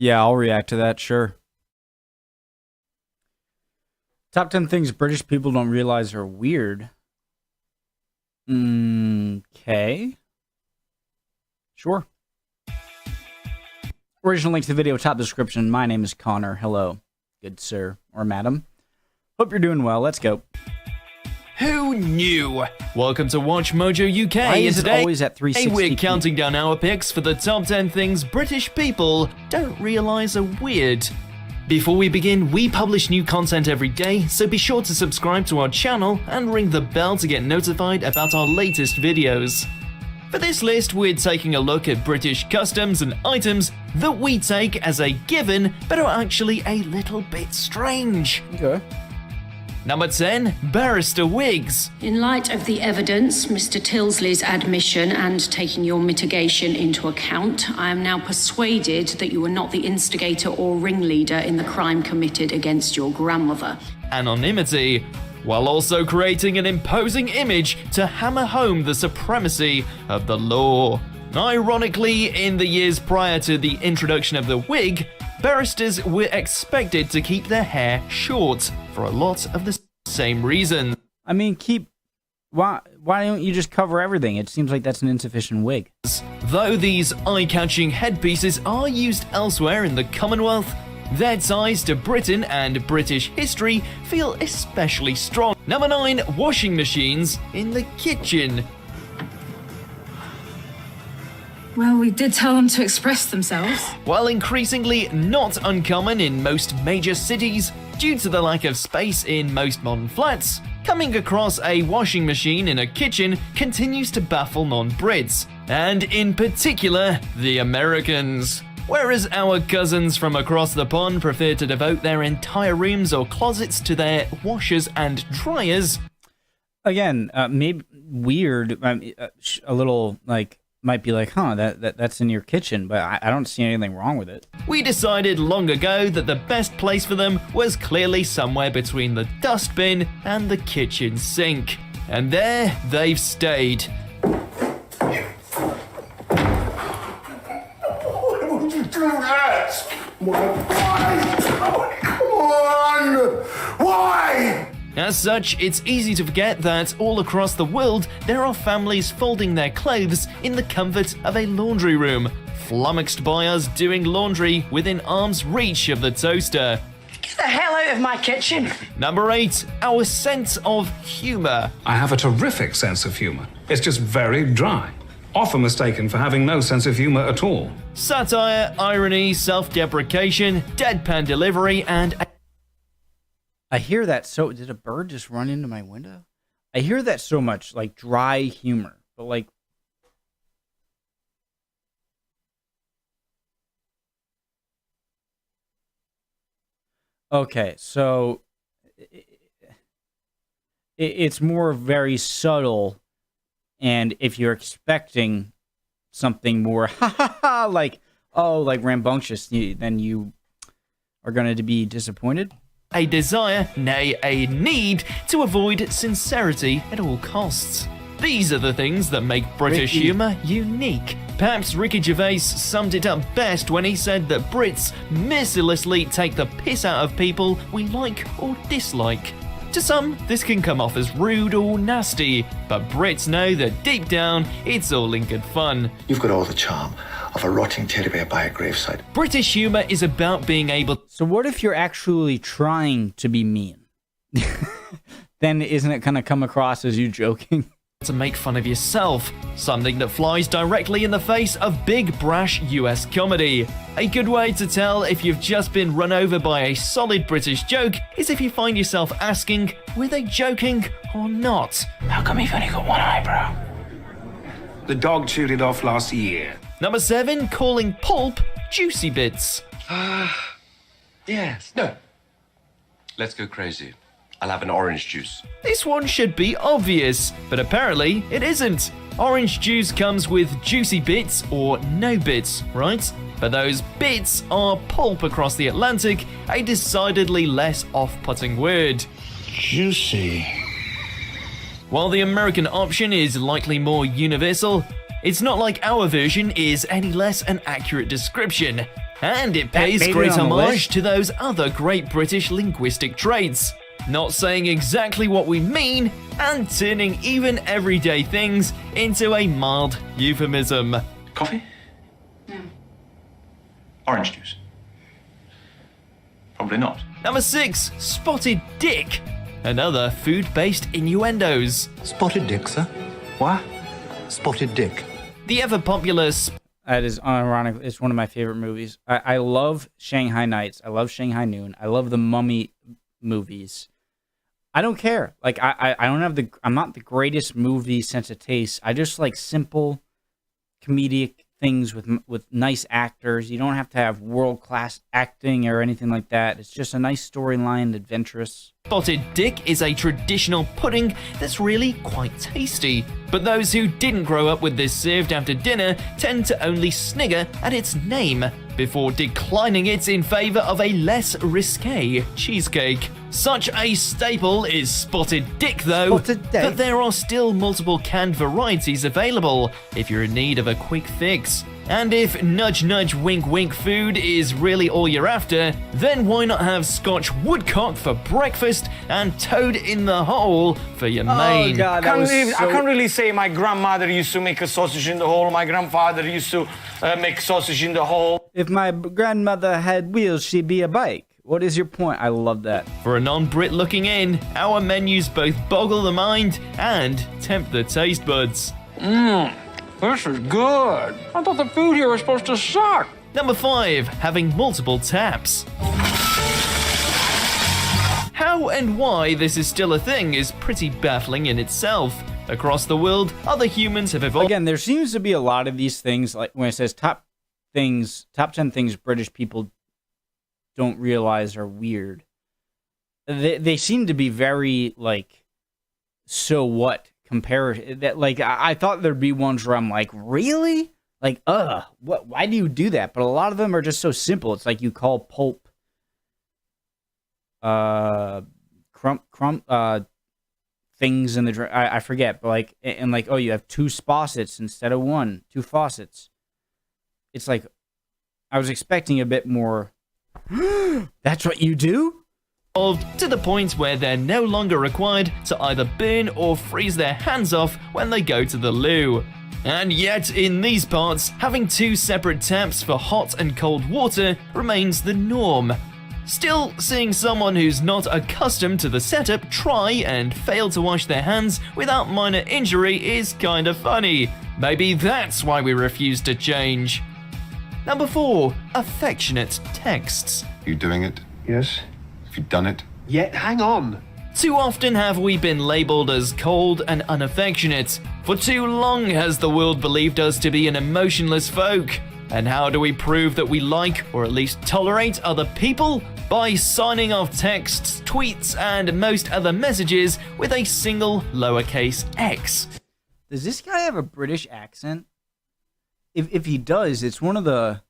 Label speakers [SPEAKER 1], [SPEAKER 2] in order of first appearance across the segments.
[SPEAKER 1] Yeah, I'll react to that, sure. Top 10 things British people don't realize are weird. Okay. Sure. Original link to the video, top description. My name is Connor. Hello, good sir or madam. Hope you're doing well. Let's go.
[SPEAKER 2] Who knew? Welcome to Watch Mojo UK.
[SPEAKER 1] Why is
[SPEAKER 2] and today,
[SPEAKER 1] it always at 360p?
[SPEAKER 2] we're counting down our picks for the top 10 things British people don't realize are weird. Before we begin, we publish new content every day, so be sure to subscribe to our channel and ring the bell to get notified about our latest videos. For this list, we're taking a look at British customs and items that we take as a given, but are actually a little bit strange.
[SPEAKER 1] Okay.
[SPEAKER 2] Number 10, Barrister Wigs.
[SPEAKER 3] In light of the evidence, Mr. Tilsley's admission and taking your mitigation into account, I am now persuaded that you were not the instigator or ringleader in the crime committed against your grandmother.
[SPEAKER 2] Anonymity, while also creating an imposing image to hammer home the supremacy of the law. Ironically, in the years prior to the introduction of the wig, barristers were expected to keep their hair short for a lot of the same reasons.
[SPEAKER 1] I mean, why don't you just cover everything? It seems like that's an insufficient wig.
[SPEAKER 2] Though these eye-catching headpieces are used elsewhere in the Commonwealth, their ties to Britain and British history feel especially strong. Number 9, washing machines in the kitchen.
[SPEAKER 4] Well, we did tell them to express themselves.
[SPEAKER 2] While increasingly not uncommon in most major cities, due to the lack of space in most modern flats, coming across a washing machine in a kitchen continues to baffle non-Brits, and in particular, the Americans. Whereas our cousins from across the pond prefer to devote their entire rooms or closets to their washers and dryers.
[SPEAKER 1] Again, maybe weird, a little like, might be like, huh, that's in your kitchen, but I don't see anything wrong with it.
[SPEAKER 2] We decided long ago that the best place for them was clearly somewhere between the dustbin and the kitchen sink. And there they've stayed.
[SPEAKER 5] Why would you do that? Why? Come on! Why?
[SPEAKER 2] As such, it's easy to forget that all across the world there are families folding their clothes in the comfort of a laundry room, flummoxed by us doing laundry within arm's reach of the toaster.
[SPEAKER 6] Get the hell out of my kitchen!
[SPEAKER 2] Number 8, our sense of humour.
[SPEAKER 7] I have a terrific sense of humour. It's just very dry. Often mistaken for having no sense of humour at all.
[SPEAKER 2] Satire, irony, self-deprecation, deadpan delivery, and
[SPEAKER 1] I hear that so... Did a bird just run into my window? I hear that so much, like dry humor, but like... Okay, so... It's more very subtle, and if you're expecting something more like, oh, like rambunctious, then you are going to be disappointed.
[SPEAKER 2] a desire, nay, a need, to avoid sincerity at all costs. These are the things that make British humour unique. Perhaps Ricky Gervais summed it up best when he said that Brits mercilessly take the piss out of people we like or dislike. To some, this can come off as rude or nasty, but Brits know that deep down, it's all in good fun.
[SPEAKER 8] You've got all the charm of a rotting teddy bear by a graveside.
[SPEAKER 2] British humour is about being able...
[SPEAKER 1] So what if you're actually trying to be mean? Then isn't it going to come across as you joking?
[SPEAKER 2] to make fun of yourself, something that flies directly in the face of big brash US comedy. A good way to tell if you've just been run over by a solid British joke is if you find yourself asking, were they joking or not?
[SPEAKER 6] How come you've only got one eyebrow?
[SPEAKER 7] The dog chewed it off last year.
[SPEAKER 2] Number 7, calling pulp juicy bits.
[SPEAKER 9] Yes. No. Let's go crazy. I'll have an orange juice.
[SPEAKER 2] This one should be obvious, but apparently it isn't. Orange juice comes with juicy bits or no bits, right? But those bits are pulp across the Atlantic, a decidedly less off-putting word.
[SPEAKER 5] Juicy.
[SPEAKER 2] While the American option is likely more universal, it's not like our version is any less an accurate description. And it pays
[SPEAKER 1] made it
[SPEAKER 2] great
[SPEAKER 1] on the
[SPEAKER 2] homage
[SPEAKER 1] list.
[SPEAKER 2] to those other great British linguistic traits. Not saying exactly what we mean, and turning even everyday things into a mild euphemism.
[SPEAKER 9] Coffee?
[SPEAKER 3] No.
[SPEAKER 9] Orange juice? Probably not.
[SPEAKER 2] Number 6, spotted dick. And other food-based innuendos.
[SPEAKER 8] Spotted dick, sir. What? Spotted dick.
[SPEAKER 2] The ever-popular
[SPEAKER 1] That is ironic. It's one of my favorite movies. I love Shanghai Nights. I love Shanghai Noon. I love the Mummy movies. I don't care. Like I don't have I'm not the greatest movie sense of taste. I just like simple comedic things with nice actors. You don't have to have world-class acting or anything like that. It's just a nice storyline, adventurous.
[SPEAKER 2] spotted dick is a traditional pudding that's really quite tasty. But those who didn't grow up with this served after dinner tend to only snigger at its name before declining it in favor of a less risque cheesecake. Such a staple is spotted dick though,
[SPEAKER 1] Spotted dick.
[SPEAKER 2] but there are still multiple canned varieties available if you're in need of a quick fix. And if nudge nudge wink wink food is really all you're after, then why not have Scotch woodcock for breakfast and toad in the hole for your main?
[SPEAKER 1] Oh god, that was
[SPEAKER 6] I
[SPEAKER 1] so...
[SPEAKER 6] can't really say my grandmother used to make a sausage in the hole. My grandfather used to make sausage in the hole.
[SPEAKER 1] If my grandmother had wheels, she'd be a bike. What is your point? I love that.
[SPEAKER 2] For a non-Brit looking in, our menus both boggle the mind and tempt the taste buds.
[SPEAKER 6] This is good. I thought the food here was supposed to suck.
[SPEAKER 2] Number 5, having multiple taps. How and why this is still a thing is pretty baffling in itself. Across the world, other humans have evolved.
[SPEAKER 1] Again, there seems to be a lot of these things, like when it says top 10 things British people don't realize are weird. They seem to be very, like, so what compared that, like, I thought there'd be ones where I'm like, really? Like, what? Why do you do that? But a lot of them are just so simple. It's like you call pulp, things in the drink. I forget, but like, and like, oh, you have 2 faucets instead of 1, 2 faucets. It's like, I was expecting a bit more. That's what you do?
[SPEAKER 2] To the point where they're no longer required to either burn or freeze their hands off when they go to the loo. And yet, in these parts, having 2 separate taps for hot and cold water remains the norm. Still, seeing someone who's not accustomed to the setup try and fail to wash their hands without minor injury is kinda funny. Maybe that's why we refuse to change. Number 4, affectionate texts.
[SPEAKER 9] You doing it?
[SPEAKER 5] Yes?
[SPEAKER 9] Have you done it?
[SPEAKER 5] Yet, hang on.
[SPEAKER 2] Too often have we been labelled as cold and unaffectionate. For too long has the world believed us to be an emotionless folk. And how do we prove that we like, or at least tolerate, other people? By signing off texts, tweets, and most other messages with a single lowercase x.
[SPEAKER 1] Does this guy have a British accent? If he does, it's one of the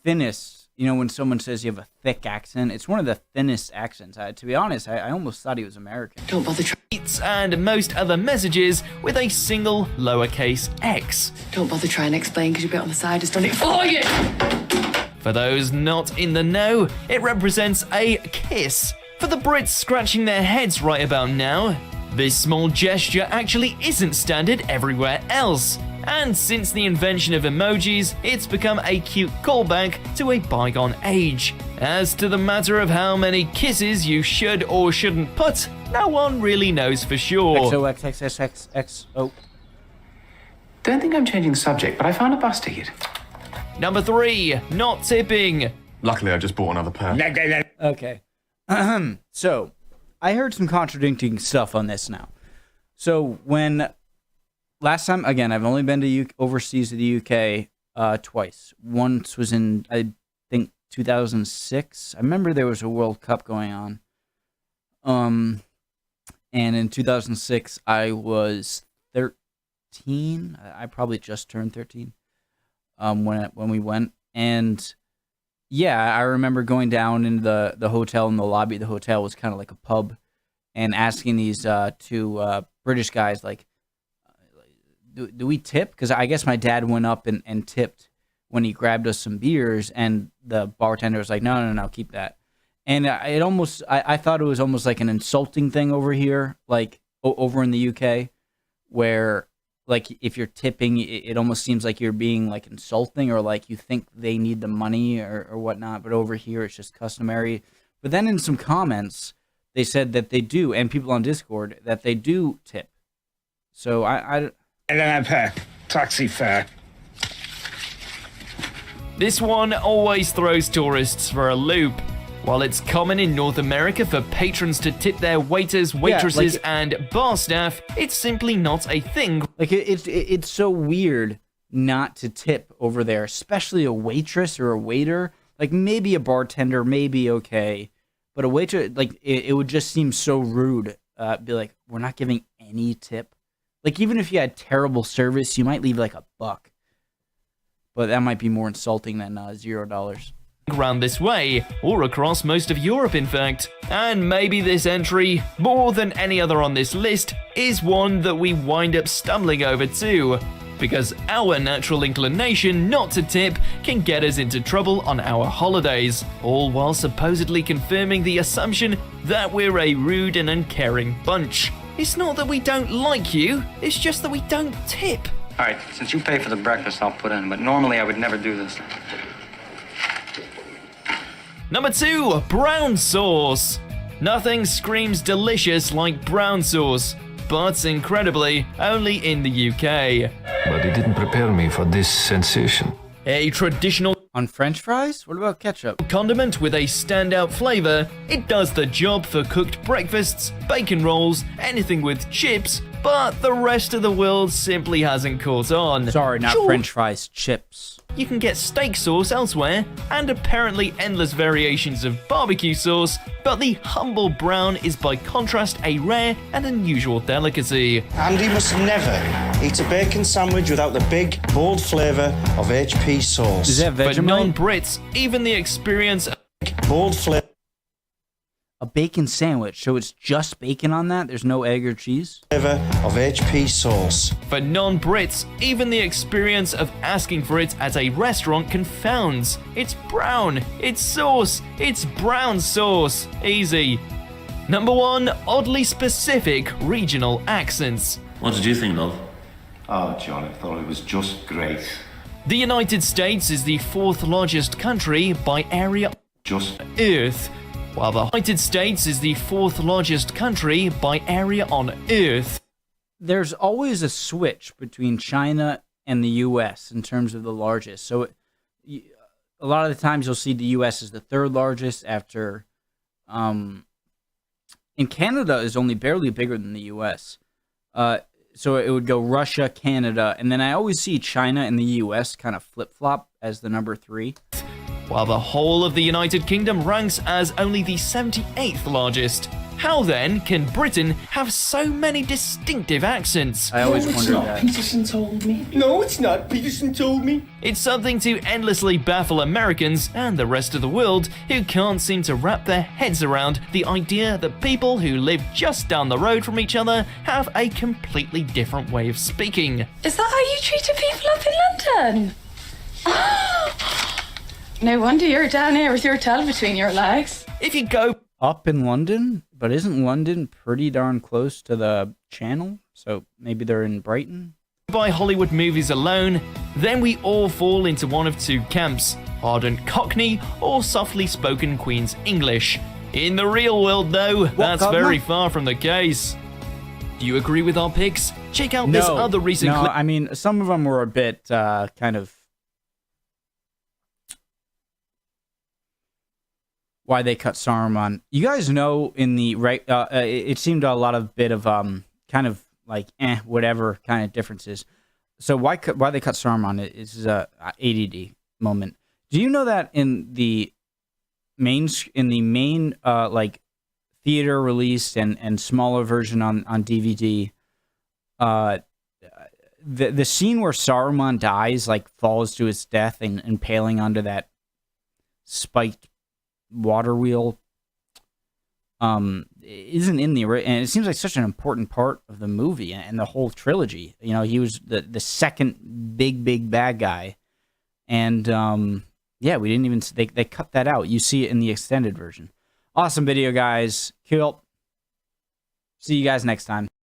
[SPEAKER 1] thinnest. You know, when someone says you have a thick accent, it's one of the thinnest accents. To be honest, I almost thought he was American.
[SPEAKER 3] Don't bother
[SPEAKER 2] Tweets and most other messages with a single lowercase x.
[SPEAKER 3] Don't bother trying to explain because you're a bit on the side. It's done it for you.
[SPEAKER 2] For those not in the know, it represents a kiss. For the Brits scratching their heads right about now, this small gesture actually isn't standard everywhere else. And since the invention of emojis, it's become a cute callback to a bygone age. As to the matter of how many kisses you should or shouldn't put, no one really knows for sure.
[SPEAKER 1] XOXXXXO.
[SPEAKER 6] Don't think I'm changing the subject, but I found a bus ticket.
[SPEAKER 2] Number 3, not tipping.
[SPEAKER 9] Luckily, I just bought another pair.
[SPEAKER 1] Okay. So, I heard some contradicting stuff on this now. So, when last time, again, I've only been to overseas to the UK twice. Once was in, I think, 2006. I remember there was a World Cup going on. And in 2006, I was 13. I probably just turned 13 when we went. And yeah, I remember going down into the hotel, and the lobby of the hotel was kind of like a pub, and asking these 2 British guys, like, do we tip? Because I guess my dad went up and tipped when he grabbed us some beers, and the bartender was like, no, keep that. And I thought it was almost like an insulting thing over here, like over in the UK, where like if you're tipping, it almost seems like you're being like insulting, or like you think they need the money or whatnot. But over here, it's just customary. But then in some comments, they said that they do, and people on Discord, that they do tip. So
[SPEAKER 10] And then I pay taxi fare.
[SPEAKER 2] This one always throws tourists for a loop. While it's common in North America for patrons to tip their waiters, waitresses, and bar staff, it's simply not a thing.
[SPEAKER 1] Like it's so weird not to tip over there, especially a waitress or a waiter. Like maybe a bartender, maybe okay, but a waitress, like it would just seem so rude. Be like, we're not giving any tip. Like even if you had terrible service, you might leave like $1, but that might be more insulting than $0.
[SPEAKER 2] Around this way, or across most of Europe in fact. And maybe this entry, more than any other on this list, is one that we wind up stumbling over too, because our natural inclination not to tip can get us into trouble on our holidays, all while supposedly confirming the assumption that we're a rude and uncaring bunch. It's not that we don't like you, it's just that we don't tip.
[SPEAKER 11] Alright, since you pay for the breakfast, I'll put in, but normally I would never do this.
[SPEAKER 2] Number 2, brown sauce. Nothing screams delicious like brown sauce, but incredibly, only in the UK.
[SPEAKER 12] But it didn't prepare me for this sensation.
[SPEAKER 2] A traditional
[SPEAKER 1] on French fries? What about ketchup?
[SPEAKER 2] Condiment with a standout flavor, it does the job for cooked breakfasts, bacon rolls, anything with chips, but the rest of the world simply hasn't caught on.
[SPEAKER 1] Sorry, not French fries, chips.
[SPEAKER 2] You can get steak sauce elsewhere, and apparently endless variations of barbecue sauce, but the humble brown is by contrast a rare and unusual delicacy.
[SPEAKER 13] Andy must never eat a bacon sandwich without the big, bold flavour of HP sauce.
[SPEAKER 1] Is that Vegemite?
[SPEAKER 2] For non-Brits, even the experience of
[SPEAKER 13] bold flavour.
[SPEAKER 1] A bacon sandwich, so it's just bacon on that? There's no egg or cheese?
[SPEAKER 13] Flavour of HP sauce.
[SPEAKER 2] For non-Brits, even the experience of asking for it at a restaurant confounds. It's brown, it's sauce, it's brown sauce. Easy. Number 1, oddly specific regional accents.
[SPEAKER 14] What did you think, love?
[SPEAKER 5] Oh, John, I thought it was just great.
[SPEAKER 2] The United States is the 4th largest country by area
[SPEAKER 5] Just
[SPEAKER 2] Earth, while the United States is the 4th largest country by area on Earth.
[SPEAKER 1] There's always a switch between China and the U.S. in terms of the largest. So a lot of the times you'll see the U.S. is the 3rd largest after... and Canada is only barely bigger than the U.S. So it would go Russia, Canada, and then I always see China and the U.S. kind of flip-flop as the number 3.
[SPEAKER 2] While the whole of the United Kingdom ranks as only the 78th largest. How then can Britain have so many distinctive accents?
[SPEAKER 1] I always wondered that.
[SPEAKER 5] Peterson told me. No, it's not. Peterson told me.
[SPEAKER 2] It's something to endlessly baffle Americans and the rest of the world who can't seem to wrap their heads around the idea that people who live just down the road from each other have a completely different way of speaking.
[SPEAKER 4] Is that how you treated people up in London? No wonder you're down here with your tail between your legs.
[SPEAKER 2] If you go
[SPEAKER 1] up in London, but isn't London pretty darn close to the Channel? So maybe they're in Brighton?
[SPEAKER 2] By Hollywood movies alone, then we all fall into one of 2 camps, ardent Cockney or softly spoken Queen's English. In the real world though, that's very far from the case. Do you agree with our picks? Check out this other recent
[SPEAKER 1] clip. No, I mean, some of them were a bit kind of... why they cut Saruman. You guys know in the it seemed a lot of bit of kind of like whatever kind of differences. So why they cut Saruman is a ADD moment. Do you know that in the main like theater release and smaller version on DVD, the scene where Saruman dies, like falls to his death and impaling onto that spiked water wheel, isn't in the, and it seems like such an important part of the movie and the whole trilogy. You know, he was the second big bad guy, And yeah, we didn't even they cut that out. You see it in the extended version. Awesome video, guys. Cool. See you guys next time.